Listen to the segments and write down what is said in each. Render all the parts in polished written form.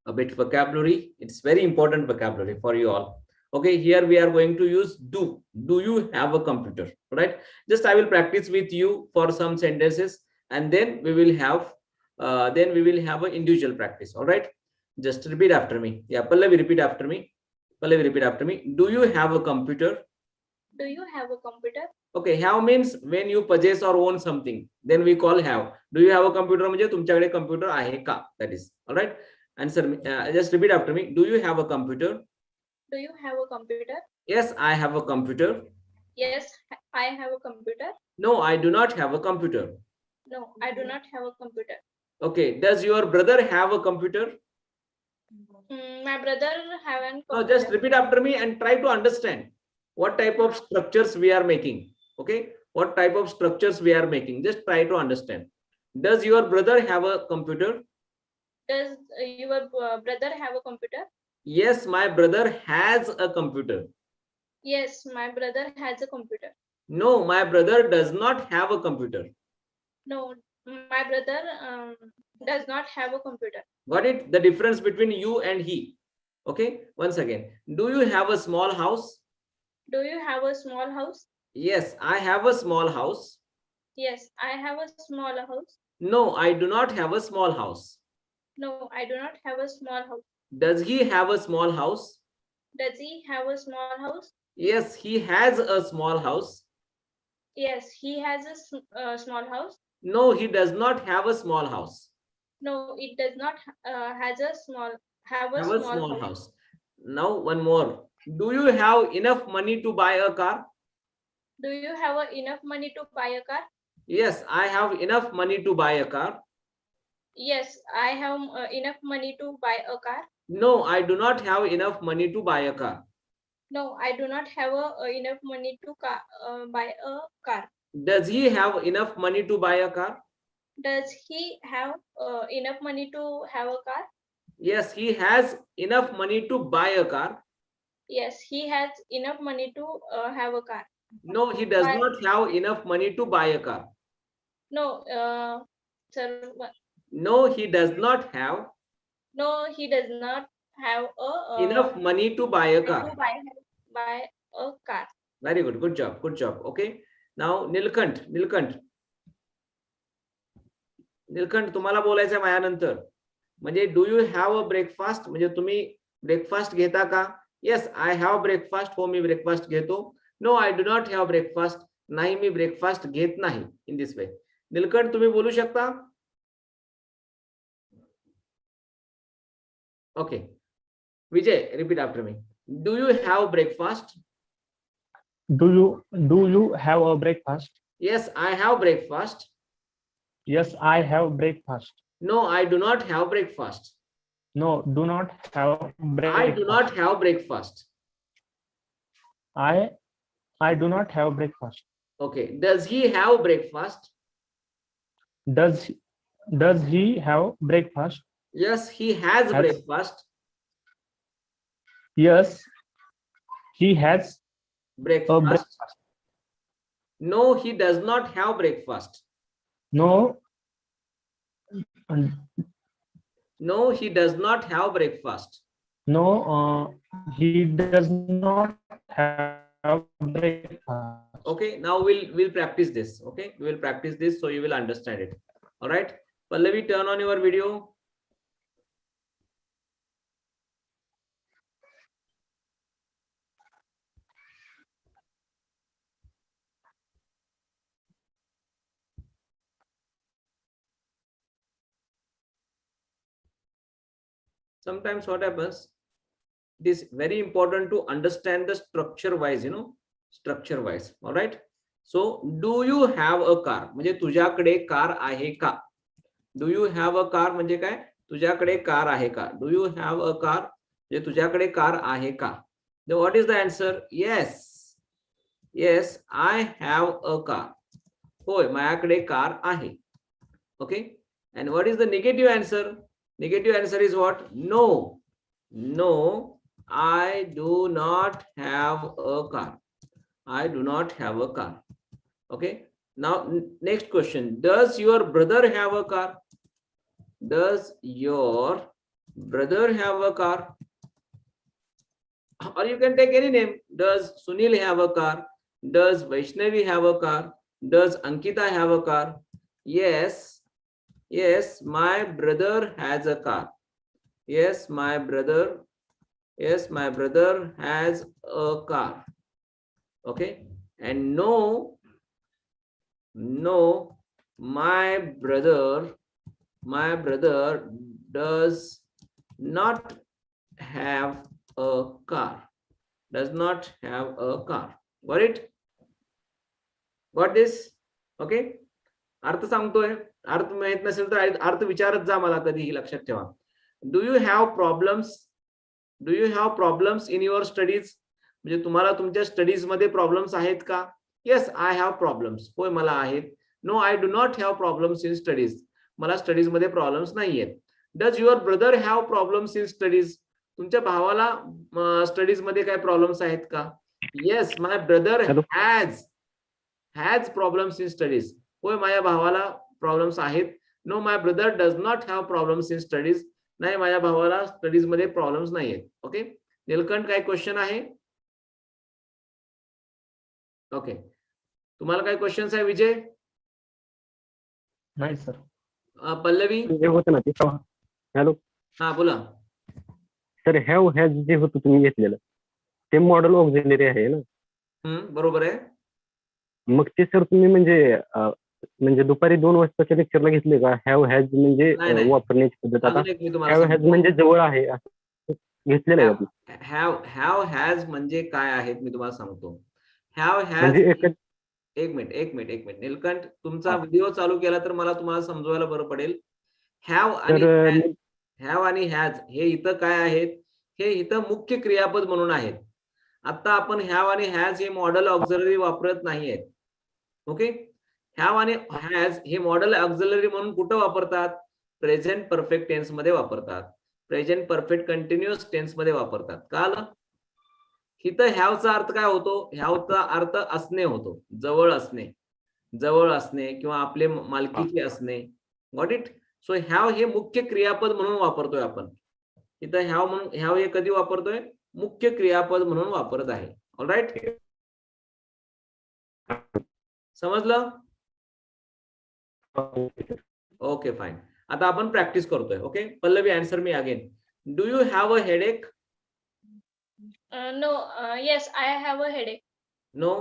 a bit vocabulary. It's very important vocabulary for you all. Okay, here we are going to use do. Do you have a computer? Right? Just I will practice with you for some sentences, and then we will have an individual practice. All right. Just repeat after me. Yeah, Pallavi, repeat after me. Pallavi, repeat after me. Do you have a computer? Do you have a computer? Okay, have means when you possess or own something, then we call have. Do you have a computer? म्हणजे तुमच्याकडे computer आहे का? That is all right. Answer me. Just repeat after me. Do you have a computer? Do you have a computer? Yes, I have a computer. Yes, I have a computer. No, I do not have a computer. No, I do not have a computer. Okay, does your brother have a computer? My brother have a computer. No, just repeat after me and try to understand what type of structures we are making. Okay, what type of structures we are making. Just try to understand. Does your brother have a computer? Does your brother have a computer? Yes, my brother has a computer. Yes, my brother has a computer. No, my brother does not have a computer. No, my brother does not have a computer. Got it? The difference between you and he. Okay, once again. Do you have a small house? Do you have a small house? Yes, I have a small house. Yes, I have a small house. No, I do not have a small house. No, I do not have a small house. Does he have a small house? Does he have a small house? Yes, he has a small house. Yes, he has a small house. No, he does not have a small house. No, it does not have a small house. Now one more. Do you have enough money to buy a car? Do you have enough money to buy a car? Yes, I have enough money to buy a car. Yes, I have enough money to buy a car. No, I do not have enough money to buy a car. No, I do not have enough money to buy a car. Does he have enough money to buy a car? Does he have enough money to have a car? Yes, he has enough money to buy a car. Yes, he has enough money to have a car. No, he does not have enough money to buy a car. No, sir. No, he does not have. No, he does not have enough money to buy a car. Buy a car. Very good. Good job. Good job. Okay. Now Nilkant. तुम्हाला बोलायचं आहे माझ्यानंतर. म्हणजे do you have a breakfast म्हणजे तुम्ही breakfast घेता का? Yes, I have breakfast. हो, मी ब्रेकफास्ट घेतो. No, I do not have breakfast. नाही, मी ब्रेकफास्ट घेत नाही. In this way. नीलकंठ, तुम्ही बोलू शकता? Okay. Vijay, repeat after me. Do you have breakfast? Do you have a breakfast? Yes, I have breakfast. Yes, I have breakfast. No, I do not have breakfast. No, do not have breakfast. I do not have breakfast. I do not have breakfast. Okay. Does he have breakfast? Does he have breakfast? Yes, he has breakfast. Yes, he has breakfast. No, he does not have breakfast. No, he does not have breakfast. No, he does not have breakfast. Okay, now we'll practice this. Okay, we will practice this so you will understand it. All right, Pallavi, turn on your video. Sometimes what happens, it is very important to understand the structure wise, structure wise. All right, so do you have a car म्हणजे तुझ्याकडे car आहे का? Do you have a car म्हणजे काय? तुझ्याकडे car आहे का? Do you have a car म्हणजे तुझ्याकडे कार आहे का? Then what is the answer? Yes, I have a car. होय, माझ्याकडे कार आहे. Okay, and what is the negative answer? Negative answer is what? No, I do not have a car. I do not have a car. Okay, now next question. Does your brother have a car? Does your brother have a car? Or you can take any name. Does Sunil have a car? Does Vaishnavi have a car? Does Ankita have a car? Yes. Yes, my brother has a car. Yes, my brother. Yes, my brother has a car. Okay. And no, no, my brother does not have a car. Does not have a car. Got it? Got this? Okay. अर्थ सांगतोय. अर्थ माहित नसेल तर अर्थ विचारत जा मला कधीही, लक्षात ठेवा. Do you have problems? Do you have problems in your studies? म्हणजे तुम्हाला तुमच्या स्टडीज मध्ये प्रॉब्लेम्स आहेत का? Yes, I have problems. होय, मला आहेत. No, I do not have problems in studies. मला स्टडीज मध्ये प्रॉब्लेम्स नाहीयेत. Does your brother have problems in studies? तुमच्या भावाला स्टडीज मध्ये काय प्रॉब्लेम्स आहेत का? Yes, my brother has problems in studies. होय, माझ्या भावाला प्रॉब्लेम्स आहेत. No, my brother does not have problems in studies. नाही, माझ्या भावाला स्टडीज मध्ये प्रॉब्लेम्स नाही आहेत. ओके. नीलकंठ, काय क्वेश्चन आहे? ओके. तुम्हाला काय क्वेश्चन्स आहे विजय? नाही सर. पल्लवी? जे होतं ना ते हॅलो हा, बोला. सर, हॅव हॅज जे होतं तुम्ही घेतलेलं ते मॉडेल ऑक्झिलरी आहे ना? बरोबर आहे. मग ते सर तुम्ही म्हणजे दुपारी 2 वाजताच्या लेक्चरला घेतले का? हॅव हॅज म्हणजे नाही, नाही. वापरण्याची पद्धत. आता अजून एक मी तुम्हाला हॅव हॅज सांगतो. म्हणजे जवळ आहे असं घेतलेलं आहे का? हॅव हॅज म्हणजे काय आहेत मी तुम्हाला सांगतो. हॅव हॅज, म्हणजे एक मिनिट. नीलकंठ, तुमचा हा. व्हिडिओ चालू केला तर मला तुम्हाला समजवायला बरं पडेल. हॅव आणि हॅज हे इथं काय आहेत? हे इथं मुख्य क्रियापद म्हणून आहेत. आता आपण हॅव आणि हॅज हे मॉडेल ऑक्झिलरी वापरत नाहीयेत. ओके. हॅव आणि हॅज हे मॉडेल ऑक्झिलरी म्हणून कुठं वापरतात? प्रेझेंट परफेक्ट टेन्स मध्ये वापरतात. प्रेझेंट परफेक्ट कंटिन्युअस टेन्स मध्ये वापरतात. कळलं? इथं हॅवचा अर्थ काय होतो? हॅवचा अर्थ असणे होतो. जवळ असणे किंवा आपले मालकीचे असणे. Got it? सो हॅव हे मुख्य क्रियापद म्हणून वापरतोय आपण. इथं हॅव हे कधी वापरतोय? मुख्य क्रियापद म्हणून वापरत आहे. ऑलराईट? समजलं? Okay, fine. आता आपण प्रॅक्टिस करतोय. Okay. Pallavi, answer me again. Do you have a headache? No, yes, I have a headache. No.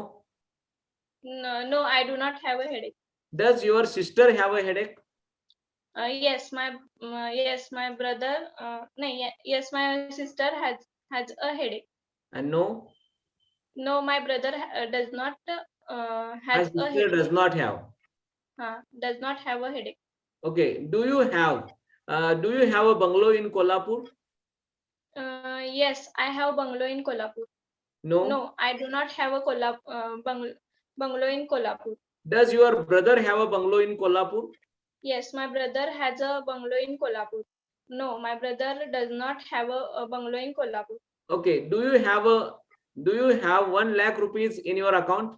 No, I do not have a headache. Does your sister have a headache? Yes, my brother. No, yes, my sister has a headache. And no, No, my brother does not my has a sister headache. does not have. Does not have a headache. Okay. Do you have a bungalow in Kolhapur? Yes, I have bungalow in Kolhapur. No. No, I do not have a bungalow in Kolhapur. Does your brother have a bungalow in Kolhapur? Yes, my brother has a bungalow in Kolhapur. No, my brother does not have a bungalow in Kolhapur. Okay. Do you have 1 lakh rupees in your account?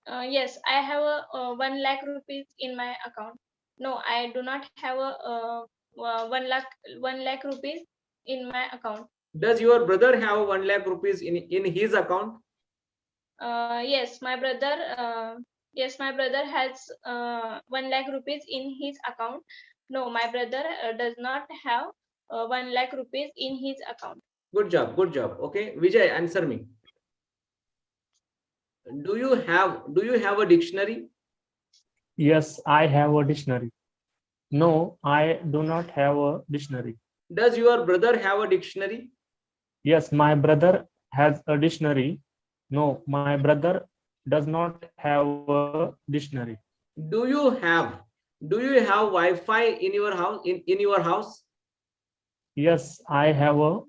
Yes, I have a 1 lakh rupees in my account. No, I do not have a 1 lakh rupees in my account. Does your brother have 1 lakh rupees in his account? Yes, my brother has 1 lakh rupees in his account. No, my brother does not have 1 lakh rupees in his account. Good job. Okay. Vijay, answer me. Do you have a dictionary? Yes, I have a dictionary. No, I do not have a dictionary. Does your brother have a dictionary? Yes, my brother has a dictionary. No, my brother does not have a dictionary. Do you have Wi-Fi in your house? In your house? Yes, I have a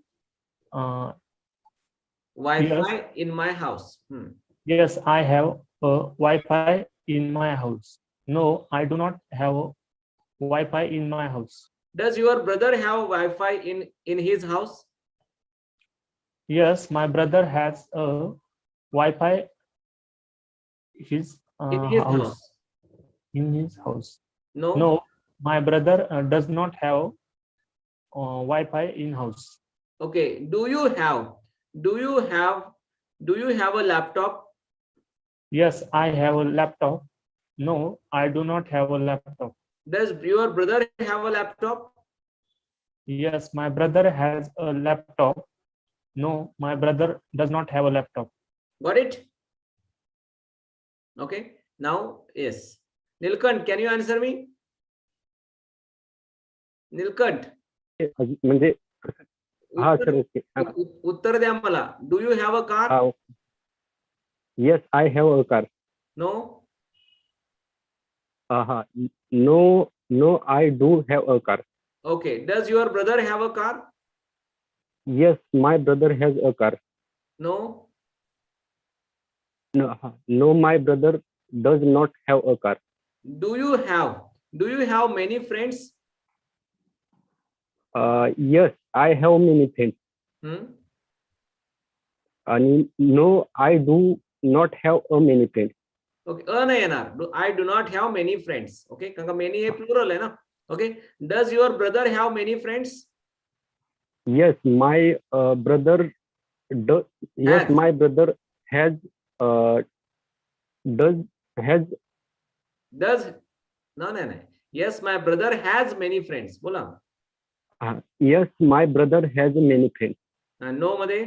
Wi-Fi in my house. yes, I have a Wi-Fi in my house. No, I do not have a Wi-Fi in my house. Does your brother have Wi-Fi in his house? Yes, my brother has a Wi-Fi In his house? in his house. No. No, my brother does not have Wi-Fi in house. Okay. Do you have a laptop? Yes, I have a laptop. No, I do not have a laptop. Does your brother have a laptop? Yes, my brother has a laptop. No, my brother does not have a laptop. Got it? Okay. Now, yes. Nilkant, can you answer me? Nilkant, म्हणजे हा उत्तर sir okay उत्तर द्या मला. Do you have a car? हा yes I have a car No. हा no no I do have a car Okay. Does your brother have a car? Yes my brother has a car No. No my brother does not have a car Do you have many friends? Yes I have many friends Hmm? आणि no I do not have a many friends Okay. नाही येणार. I do not have many friends. Okay. कारण का many हे plural आहे ना. Okay. Does your brother have many friends? Yes my brother yes Has. My brother has does has Does no. Yes, my brother has many friends. बोला. Yes my brother has many friends No मध्ये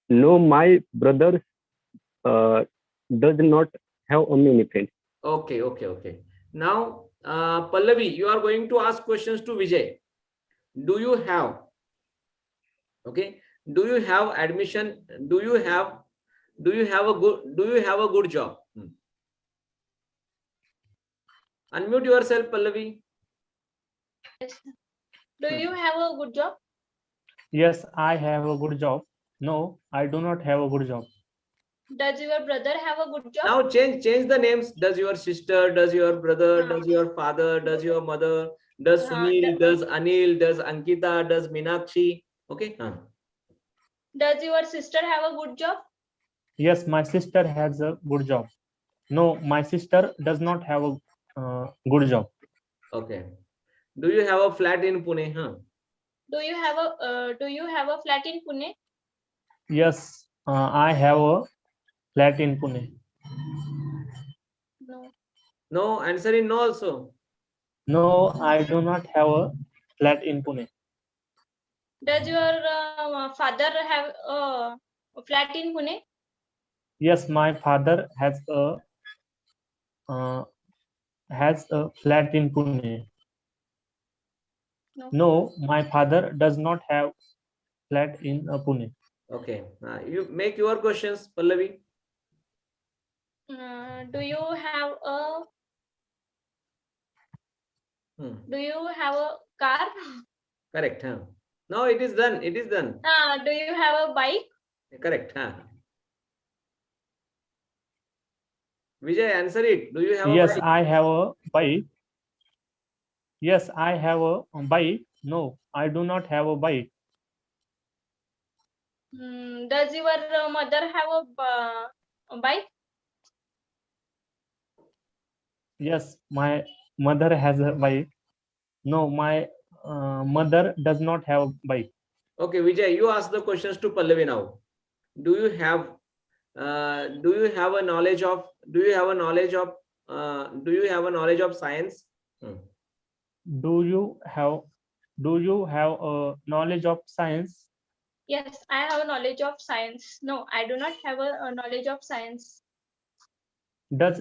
no my brother does not have a many friends Okay. Now, Pallavi, you are going to ask questions to Vijay. Do you have? Okay. Do you have admission? Do you have a good job? Unmute yourself, Pallavi. Do you have a good job? Yes, I have a good job. No, I do not have a good job. Does your brother have a good job? Now change the names. Does your sister? Does your brother? हाँ. Does your father? Does your mother? Does हाँ, Sunil? Does Anil? Does Ankita? Does Meenakshi? Okay. Does your sister have a good job? Yes, my sister has a good job. No, my sister does not have a good job. Okay. Do you have a flat in Pune? Do you have a flat in Pune? Yes, I have a flat in Pune. No. No. Answer in no also. No, I do not have a flat in Pune. Does your father have a flat in Pune? Yes, my father has a flat in Pune. No. No, my father does not have flat in Pune. Okay. You make your questions, Pallavi. Do you have a car? Correct. No, it is done. It is done. Do you have a bike? Correct. Vijay, answer it. Do you have Yes, a bike? I have a bike. Yes, I have a bike. No, I do not have a bike. Does your mother have a bike? Yes, my mother has a bike. No, my mother does not have a bike. Okay, Vijay, you ask the questions to Pallavi now. Do you have a knowledge of science? Do you have a knowledge of science? Yes, I have a knowledge of science. No, I do not have a knowledge of science. Does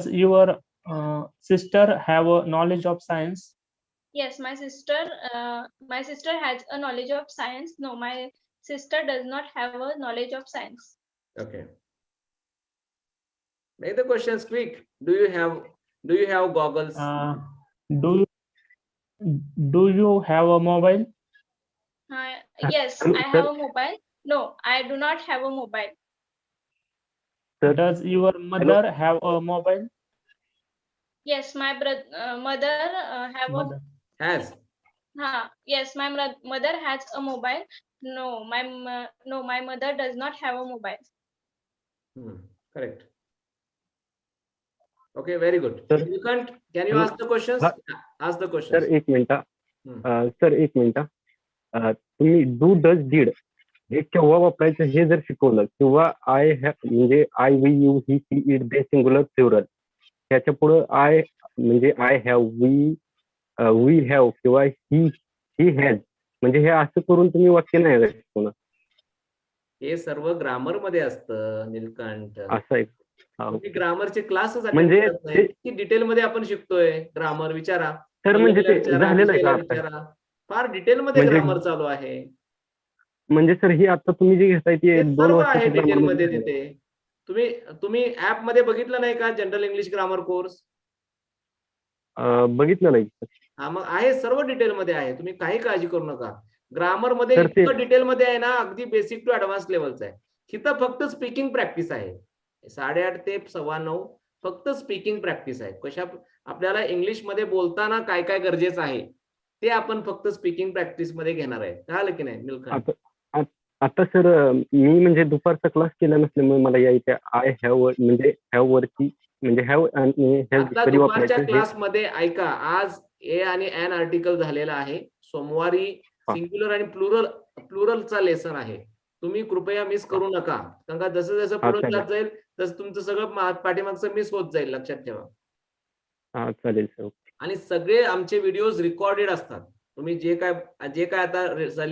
your sister have a knowledge of science? Yes, my sister has a knowledge of science. No, my sister does not have a knowledge of science. Okay. Make the questions quick. Do you have goggles? Do you have a mobile? Yes, I have a mobile. No, I do not have a mobile. Does your mother have a mobile? Yes, my mother have Mother. Has. yes, my mother has a mobile. No, my mother does not have a mobile. Correct. Okay, very good. Sir. Nilkant, can you Hello. ask the questions? Ask the sir questions. एक minute हम्म. Sir एक minute तुम्ही do does did हे केव्हा वापरायचं हे जर शिकवलं किंवा आय म्हणजे I we you he she it they singular plural ह्याच्या पुढे आय म्हणजे आय हॅव वी हॅव किंवा ही हॅज म्हणजे हे असं करून तुम्ही वाक्य नाही का शिकवणार हे सर्व ग्रामर मध्ये असतं निलकंठ. असं आहे हा, तुम्ही ग्रामरचे क्लासेस म्हणजे करत नाही. ते- किती डिटेल मध्ये आपण शिकतोय ग्रामर? विचारा. तर म्हणजे पल्लवीला ते विचारा, झालेलं आहे विजयला का आता? विचारा. फार डिटेल मध्ये म्हणजे- ग्रामर चालू आहे. म्हणजे सर ही आता तुम्ही जे घेताय ते ते 2 सर्व आहे वर्षाच्या डिटेल ग्रामर मध्ये मध्ये तिथे. तुम्ही ऍप मध्ये बघितलं नाही का जनरल इंग्लिश ग्रामर कोर्स? बघितलं नाही हा, मग आहे, सर्व डिटेल मध्ये आहे. तुम्ही काही काळजी करू नका. ग्रामर मध्ये तर ते- इतकं डिटेल मध्ये आहे ना, अगदी बेसिक टू ऍडव्हान्स लेवलचं आहे. तिथं फक्त स्पीकिंग प्रॅक्टिस आहे. 8:30 ते 9:15 फक्त स्पीकिंग प्रॅक्टिस आहे. कशा आपल्याला इंग्लिश मध्ये बोलताना काय काय गरजेचं आहे ते आपण फक्त स्पीकिंग प्रॅक्टिस मध्ये घेणार आहे. कळालं की नाही निलकंठ? आता सर मी म्हणजे दुपारचा क्लास केला नसल्यामुळे मला या इथे आय हॅव म्हणजे हॅव वरती म्हणजे हॅव आणि आता कधी दुपारच्या वापरायचं हे क्लासमध्ये ऐका, आज ए आणि एन आर्टिकल झालेला आहे. सोमवारी हा. सिंग्युलर आणि प्लुरलचा लेसन आहे. तुम्ही कृपया मिस करू नका, कारण का जसं जसं हा, पुढे चालेल. क्लास जाईल तसं तुमचं सगळं पाठीमागचं मिस होत जाईल, लक्षात ठेवा. हा चालेल सर आणि सगळे आमचे व्हिडिओज रेकॉर्डेड असतात. तुम्ही जे काय आता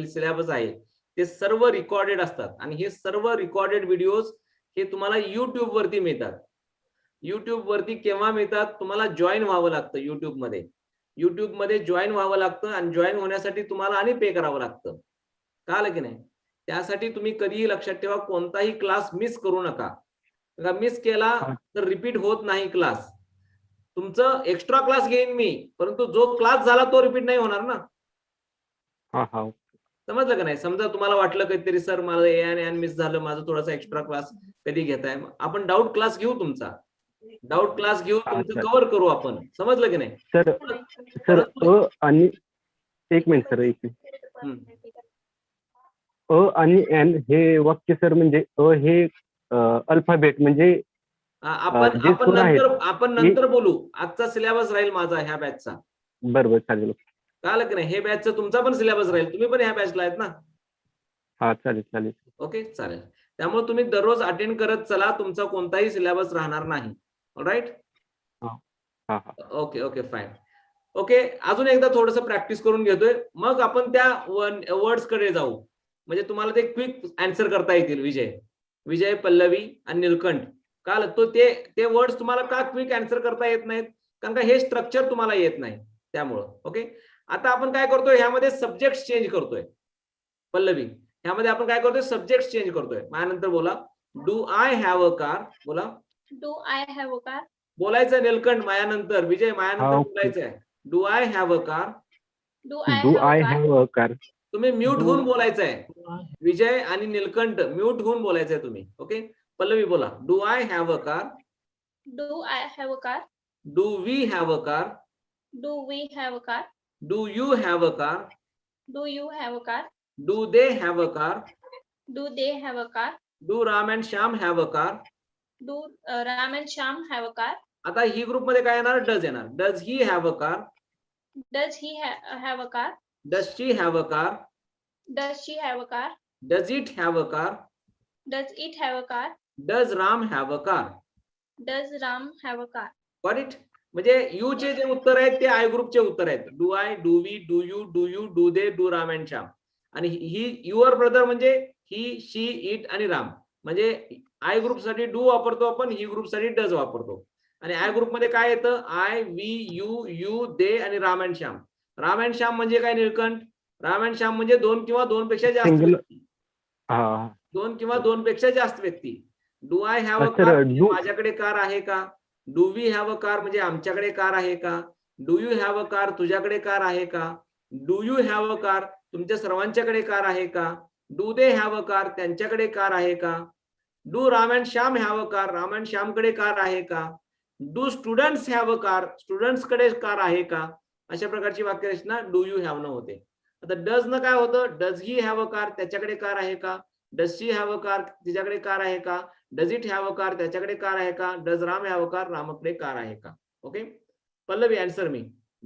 सिलेबस आहे ते सर्व रेकॉर्डेड असतात आणि हे सर्व रेकॉर्डेड व्हिडिओज हे तुम्हाला युट्यूब वरती मिळतात. युट्यूब वरती केव्हा मिळतात? तुम्हाला जॉईन व्हावं लागतं युट्यूब मध्ये. युट्यूब मध्ये जॉईन व्हावं लागतं आणि जॉईन होण्यासाठी तुम्हाला आणि पे करावं लागतं. कळालं की नाही? त्यासाठी तुम्ही कधीही लक्षात ठेवा, कोणताही क्लास मिस करू नका. मिस केला हा. तर रिपीट होत नाही क्लास. तुमचं एक्स्ट्रा क्लास घेईन मी, परंतु जो क्लास झाला तो रिपीट नाही होणार ना. हा हा समजलं का नाही? समजा तुम्हाला वाटलं काहीतरी सर मला ए आणि एन मिस झालं, माझा थोडासा एक्स्ट्रा क्लास कधी घेताय, आपण डाऊट क्लास घेऊ तुमचा. डाऊट क्लास घेऊ, तुमचं अच्छा. कव्हर करू आपण. समजलं की नाही? सर परंतु- आणि एक मिनिट सर एक मिनिट हम्म. आणि एन हे वाक्य सर म्हणजे हे अल्फाबेट म्हणजे आपण जे सूर आहेत, आपण नंतर बोलू. आजचा सिलेबस राहील माझा ह्या बॅचचा. बरोबर चालेल कळालं की नाही? हे बॅचचा तुमचा पण सिलेबस राहील. तुम्ही पण ह्या बॅचला आहेत ना? हा चालेल चालेल ओके, चालेल. त्यामुळे तुम्ही दररोज अटेंड करत चला, तुमचा कोणताही सिलेबस राहणार नाही. ऑलराईट? हा हा ओके ओके फाईन. ओके, अजून एकदा थोडस प्रॅक्टिस करून घेतोय, मग आपण त्या वर्ड्स कडे जाऊ. म्हणजे तुम्हाला ते क्विक आन्सर करता येतील. विजय, पल्लवी आणि निलकंठ. काल ते वर्ड्स तुम्हाला का क्विक आन्सर करता येत नाहीत? कारण का हे स्ट्रक्चर तुम्हाला येत नाही त्यामुळं. ओके, आता आपण काय करतोय, ह्यामध्ये सब्जेक्ट चेंज करतोय. पल्लवी, ह्यामध्ये आपण काय करतोय? सब्जेक्ट चेंज करतोय. माझ्यानंतर बोला, do I have a car. बोला. Do I have a car? बोलायचं निलकंठ माझ्यानंतर, विजय माझ्यानंतर ओके. बोलायचं आहे. Do I have a car. Do I do have a I car? Have a car तुम्ही म्यूट होऊन बोलायचं आहे. विजय आणि निलकंठ म्यूट होऊन बोलायचंय तुम्ही. ओके, पल्लवी बोला. Do I have a car. Do I have a car? Do we have a car. Do we have a car? Do you have a car. Do you have a car? Do they have a car. Do they have a car? Do Ram and Shyam have a car. Do Ram and Shyam have a car? आता ही group मध्ये काय येणार? Does येणार. Does he have a car. Does he have a car? Does she have a car. Does she have a car? Does it have a car. Does it have a car? Does Ram have a car. Does Ram have a car? Got it? म्हणजे you चे जे उत्तर आहेत ते I ग्रुपचे उत्तर आहेत. Do I, do we, do you, do they, do Ram and Shyam. आणि ही युअर ब्रदर म्हणजे ही, शी, इट आणि राम. म्हणजे आय ग्रुप साठी डू वापरतो आपण, ही ग्रुप साठी डज वापरतो. आणि आय ग्रुप मध्ये काय येतं? आय, वी, यू, दे आणि राम अँड श्याम. राम अँड श्याम म्हणजे काय निलकंठ? राम अँड श्याम म्हणजे दोन किंवा दोनपेक्षा जास्त Single. व्यक्ती. हा दोन किंवा दोनपेक्षा जास्त व्यक्ती. Do I have a sir, car, do- माझ्याकडे कार आहे का? Do we have a car म्हणजे आमच्याकडे कार आहे का? Do you have a car, तुझ्याकडे कार आहे का? Do you have a car, तुमच्या सर्वांच्याकडे कार आहे का? Do they have a car, त्यांच्याकडे कार आहे का? Do Ram and Shyam have a car, Ram and श्यामकडे कार आहे का? Do students have a car, students कडे कार आहे का? अशा प्रकारची वाक्यरचना डू यू हॅव न होते. आता डज न काय होतं? Does he have a car, त्याच्याकडे कार आहे का? Does she have a car, तिच्याकडे कार आहे का? Does it have a car, त्याच्याकडे कार आहे का? Does Ram have a car, रामाकडे कार आहे का? Okay, Pallavi answer me.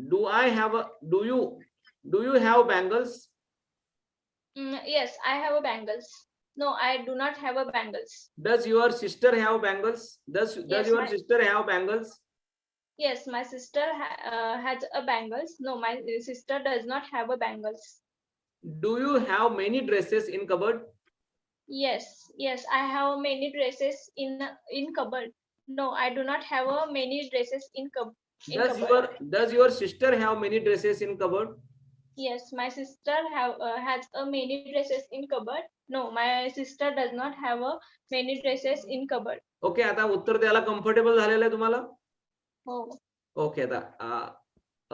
Do I have do you have bangles? Yes, I have a bangles. No, I do not have a bangles. Does your sister have bangles? Does Yes, your sister have bangles? Yes, my sister has a bangles. No, my sister does not have a bangles. Do you have many dresses in cupboard? Yes, I have many dresses in cupboard. No, I do not have a many dresses in cupboard. Does your sister have many dresses in cupboard? Yes, my sister has a many dresses in cupboard. No, my sister does not have a many dresses in cupboard. Okay, आता उत्तर द्यायला comfortable झालेलं आहे तुम्हाला? हो. Okay, आता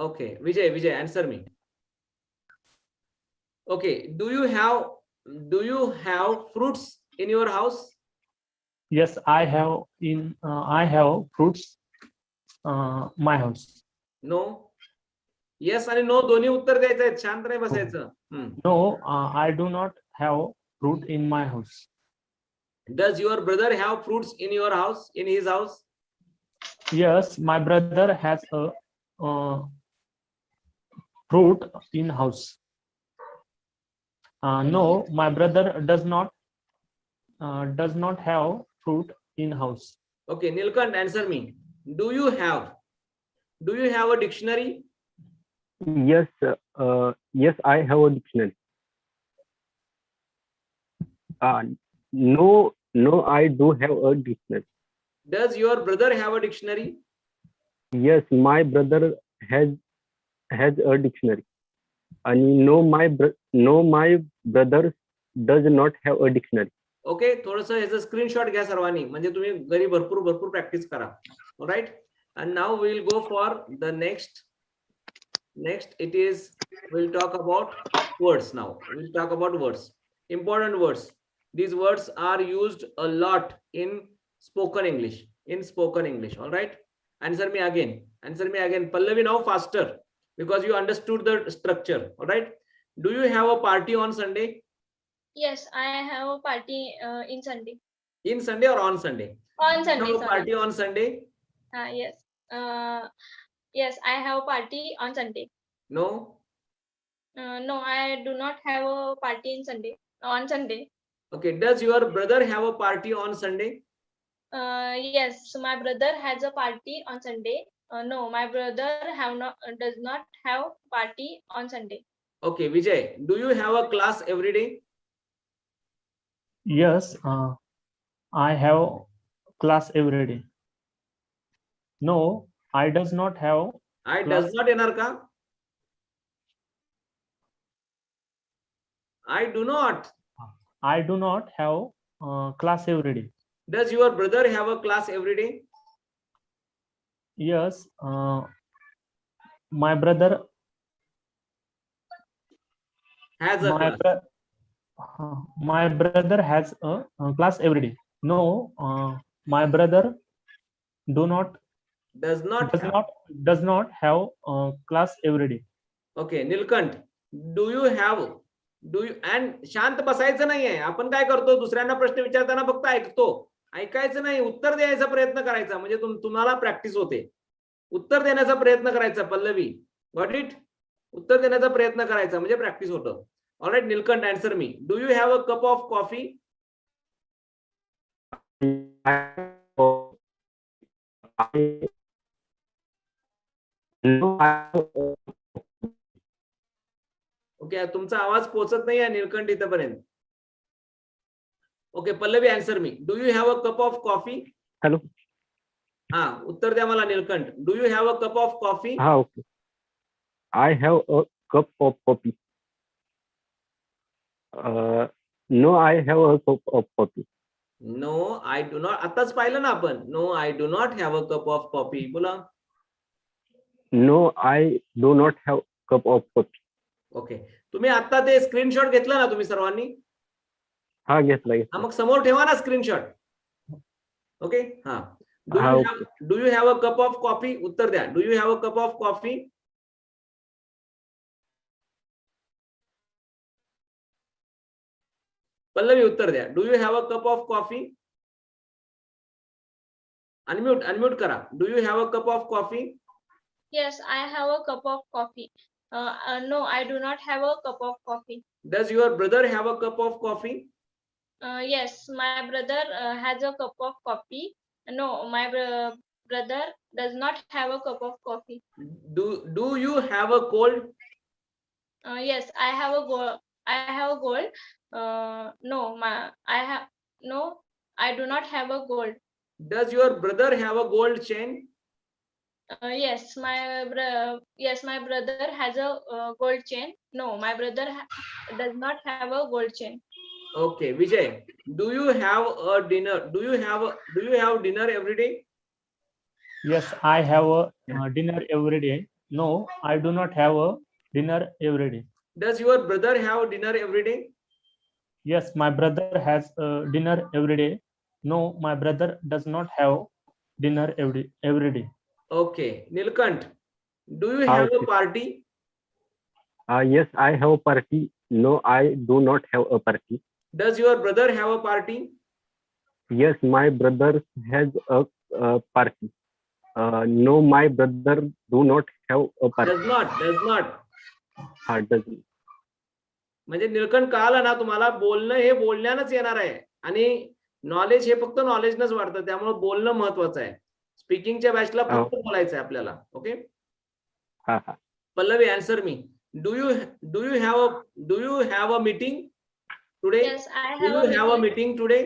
okay, Vijay answer me. Okay, do you have fruits in your house? Yes, I have fruits my house. No. Yes आणि no दोन्ही उत्तर द्यायचं आहे, शांत नाही बसायचं. No, I do not have fruit in my house. Does your brother have fruits in your house, in his house? Yes, my brother has a fruit in house. No, my brother does not have fruit in house. Okay, Nilkant, answer me. Do you have a dictionary? Yes, yes, I have a dictionary. No, I do have a dictionary. Does your brother have a dictionary? Yes, my brother has a dictionary. And no, my brother does not have a dictionary. Okay, थोडंसं ह्याचं screenshot घ्या सर्वांनी, म्हणजे तुम्ही घरी भरपूर practice करा. Right, and now we will go for the next it is, we'll talk about words now. We'll talk about words, important words. These words are used a lot in spoken English. All right, answer me again. Pallavi, now faster, because you understood the structure. All right, do you have a party on Sunday? Yes, I have a party in Sunday. In Sunday or on Sunday? On Sunday. You have a party on Sunday? Yes. Yes, I have a party on Sunday. No. No, I do not have a party on Sunday. Okay, does your brother have a party on Sunday? Yes, my brother has a party on Sunday. No, my brother does not have party on Sunday. Okay, Vijay, do you have a class every day? Yes, I have class every day. No, I does not have. I does not येणार का? I do not. I do not have class every day. Does your brother have a class every day? Yes, my brother Has a class. My brother has a class every day. No, my brother Does not have class every day. Okay, Nilkant, do you and शांत बसायचं नाहीये. आपण काय करतो, दुसऱ्यांना प्रश्न विचारताना फक्त ऐकतो, ऐकायचं नाही, उत्तर द्यायचा प्रयत्न करायचा, म्हणजे तुम्हाला प्रॅक्टिस होते. उत्तर देण्याचा प्रयत्न करायचा. Pallavi, got it? उत्तर देण्याचा प्रयत्न करायचा म्हणजे प्रॅक्टिस होतं. Alright, Nilkant, answer me. Do you have a cup of coffee? Okay, तुमचा आवाज पोहोचत नाहीये Nilkant इथपर्यंत. Okay, Pallavi, answer me. Do you have a cup of coffee? Hello. हा, उत्तर द्या मला Nilkant. Do you have a cup of coffee? Okay. I have a cup of coffee. No, I have a cup of coffee. No, I do not. आताच पाहिलं ना आपण. No, I do not have a cup of coffee. बोला. No, I do not have cup of coffee. Okay, तुम्ही आता ते screenshot घेतला ना तुम्ही सर्वांनी? हा, घेतला. हा, मग समोर ठेवा ना स्क्रीनशॉट. ओके, हा. Do you have a cup of coffee? उत्तर द्या. Do you have a cup of coffee? Pallavi उत्तर द्या. Do you have a cup of coffee? Unmute करा. Do you have a cup of coffee? Yes, I have a cup of coffee. No, I do not have a cup of coffee. Does your brother have a cup of coffee? Yes, my brother has a cup of coffee. No, my brother does not have a cup of coffee. Do you have a cold? Yes, I have a gold. I have a gold. No, I do not have a gold. Does your brother have a gold chain? Yes, my brother has a gold chain. No, my brother does not have a gold chain. Okay, Vijay, do you have a dinner? Do you have dinner every day? Yes, I have a dinner every day. No, I do not have a dinner every day. Does your brother have dinner every day? Yes, my brother has dinner every day. No, my brother does not have dinner every day. Okay, Nilkant, do you Ah, have a okay. party? Yes, I have a party. No, I do not have a party. Does your brother have a party? Yes, my brother has a party. No, my brother do not have a party. Does not. Doesn't. म्हणजे निलकंठ कळालं ना तुम्हाला, बोलणं हे बोलण्यानंच येणार आहे आणि knowledge हे फक्त नॉलेजनच वाढतं, त्यामुळे बोलणं महत्वाचं आहे. स्पीकिंगच्या बॅचला फक्त बोलायचं आहे आपल्याला. ओके, हा हा. Pallavi, answer me. Do you have a meeting today? Yes, I do have you a have a meeting. Meeting today?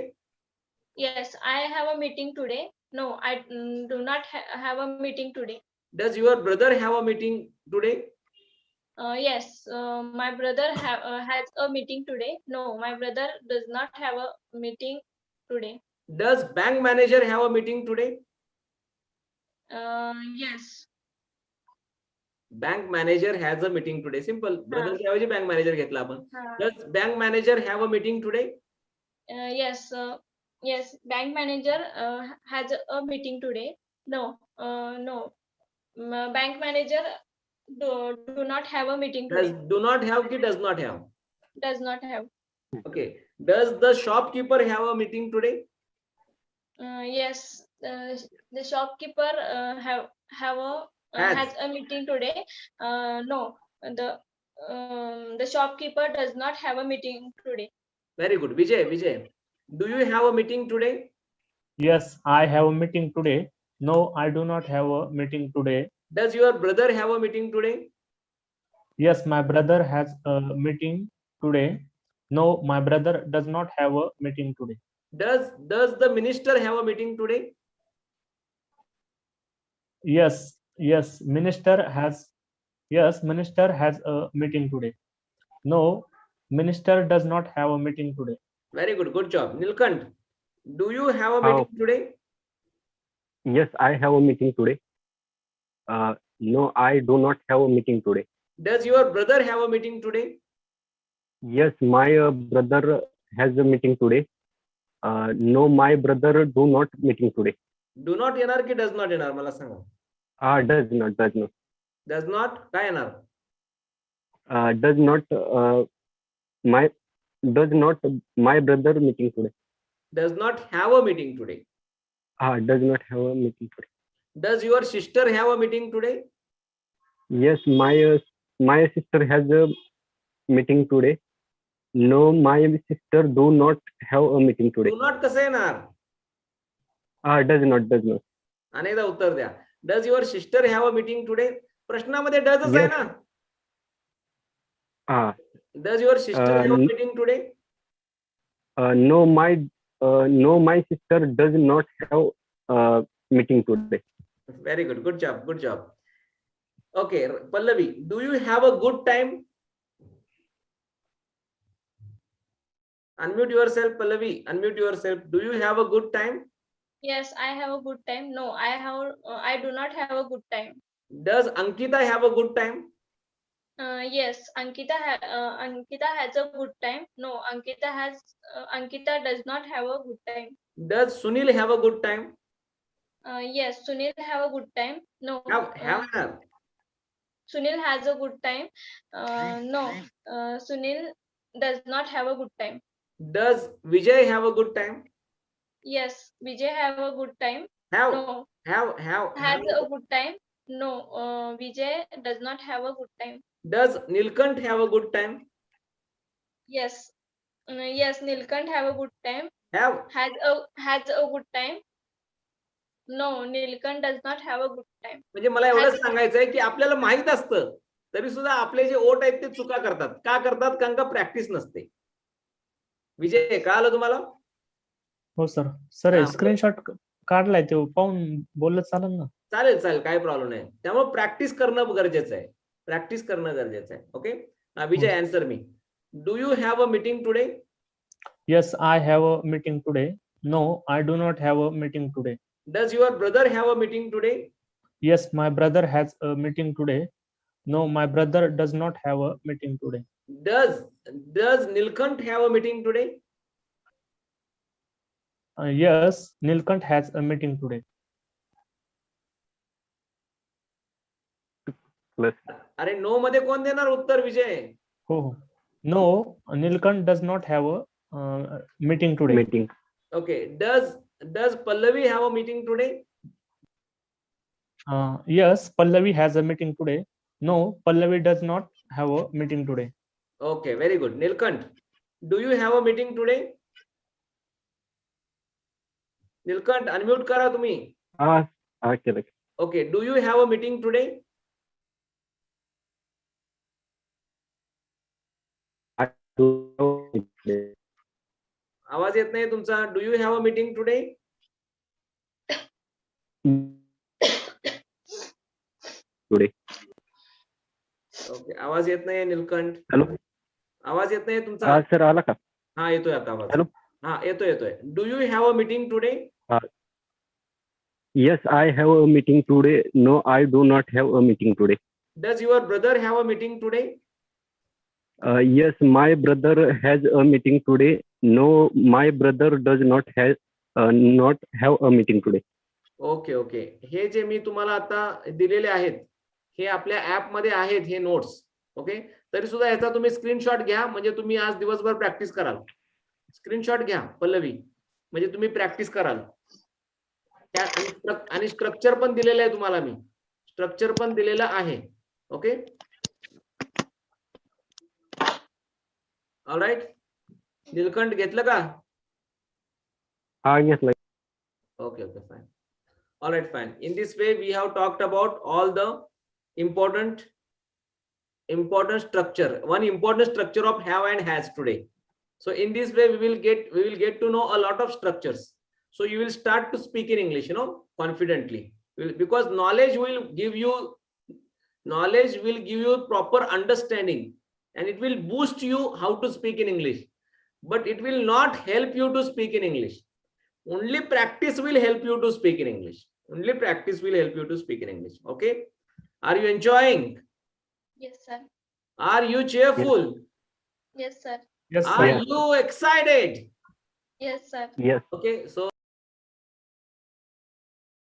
Yes, I have a meeting today. No, I do not have a meeting today. Does your brother have a meeting today? Yes, my brother has a meeting today. No, my brother does not have a meeting today. Does bank manager have a meeting today? Yes. Bank manager has a meeting today. Simple. Brother च्या ऐवजी bank manager घेतला आपण. Does bank manager have a meeting today? Yes. Yes, bank manager has a meeting today. No, no. Bank manager do not have a meeting today. Do not have ki does not have? Does not have. Okay. Does the shopkeeper have a meeting today? Yes, the shopkeeper has a meeting today. No, the shopkeeper does not have a meeting today. Very good. Vijay, do you have a meeting today? Yes, I have a meeting today. No, I do not have a meeting today. Does your brother have a meeting today? Yes, my brother has a meeting today. No, my brother does not have a meeting today. Does the minister have a meeting today? Yes, minister has a meeting today. No, minister does not have a meeting today. Very good. Good job. Nilkant, do you have a meeting today? Yes, I have a meeting today. No, I do not have a meeting today. Does your brother have a meeting today? Yes, my brother has a meeting today. No, my brother do not meeting today. Do not येणार की does not येणार मला सांगा. Does not. Does not काय येणार? Does not my brother meeting today. Does not have a meeting today. Does not have a meeting today. Does your sister have a meeting today? Yes, my sister has a meeting today. No, my sister do not have a meeting today. Do not कसं येणार? Does not. अनेकदा उत्तर द्या. Does your sister have a meeting today? प्रश्नामध्ये does आहे Yes. ना. Does your sister have a meeting today? No, my sister does not have meeting today. Very good. Good job. Okay, Pallavi, do you have a good time? Unmute yourself, Pallavi. Unmute yourself. Do you have a good time? Yes, I have a good time. No, I do not have a good time. Does Ankita have a good time? Yes, Ankita has a good time. No, Ankita does not have a good time. Does Sunil have a good time? Yes, Sunil have a good time. No, Have. Sunil has a good time. No, Sunil does not have a good time. Does Vijay have a good time? Yes, Vijay have a good time. Have No, have has a good time. No, Vijay does not have a good time. Does Nilkant have a good time? Yes, yes, Nilkant have a good time. Have Has a good time. No, Nilkant does not have a good time. म्हणजे मला एवढंच सांगायचं आहे की आपल्याला माहित असतं तरी सुद्धा आपले जे ओठ आहेत ते चुका करतात. का करतात? कारण का प्रॅक्टिस नसते. विजय कळालं तुम्हाला? हो सर. सर हा. स्क्रीनशॉट काढलाय तो पाहून बोललं चालेल ना? चालेल चालेल, काही प्रॉब्लेम नाही. त्यामुळे प्रॅक्टिस करणं गरजेचं आहे. प्रॅक्टिस करणं गरजेचं आहे. Okay, Vijay answer me. Do you have a meeting today? Yes, I have a meeting today. No, I do not have a meeting today. Does your brother have a meeting today? Yes, my brother has a meeting today. No, my brother does not have a meeting today. Does Nilkant have a meeting today? Yes, Nilkant has a meeting today. Plus अरे no मध्ये कोण देणार उत्तर विजय? हो हो. No, Nilkant does not have a meeting today. Meeting. Okay, does Pallavi have a meeting today? Yes, Pallavi has a meeting today. No, Pallavi does not have a meeting today. Okay, very good. Nilkant, do you have a meeting today? Nilkant, unmute करा तुम्ही. हा हा केलं. Okay, do you have a meeting today? आवाज येत नाही तुमचा. Do you have a meeting today? Today. Okay, आवाज येत नाही नीलकंठ. हॅलो. आवाज येत नाही तुमचा. हा सर आला का? हा येतोय आता आवाज. हॅलो. हा येतोय. Do you have a meeting today? Yes, I have a meeting today. No, I do not have a meeting today. Does your brother have a meeting today? Yes, my brother has a meeting today. No, my brother does not have a meeting today. Okay. हे जे मी तुम्हाला आता दिलेले आहेत हे आपल्या app मध्ये आहेत हे नोट्स. ओके, तरी सुद्धा याचा तुम्ही स्क्रीनशॉट घ्या म्हणजे तुम्ही आज दिवसभर प्रॅक्टिस कराल. स्क्रीनशॉट घ्या पल्लवी, म्हणजे तुम्ही प्रॅक्टिस कराल. आणि स्ट्रक्चर पण दिलेलं आहे तुम्हाला. मी स्ट्रक्चर पण दिलेलं आहे. Okay, alright. नीलकंठ घेतलं का? हा घेतला. Okay, fine. All right, fine. In this way, we have talked about all the important structure. One important structure of have and has today. So in this way, we will get to know a lot of structures. So you will start to speak in English, confidently. Because knowledge will give you proper understanding, and it will boost you how to speak in English. But it will not help you to speak in English. Only practice will help you to speak in English. Only practice will help you to speak in English. Okay? Are you enjoying? Yes, sir. Are you cheerful? Yes, sir. Yes, Are sir. you excited? Yes, sir. Yes. Okay, so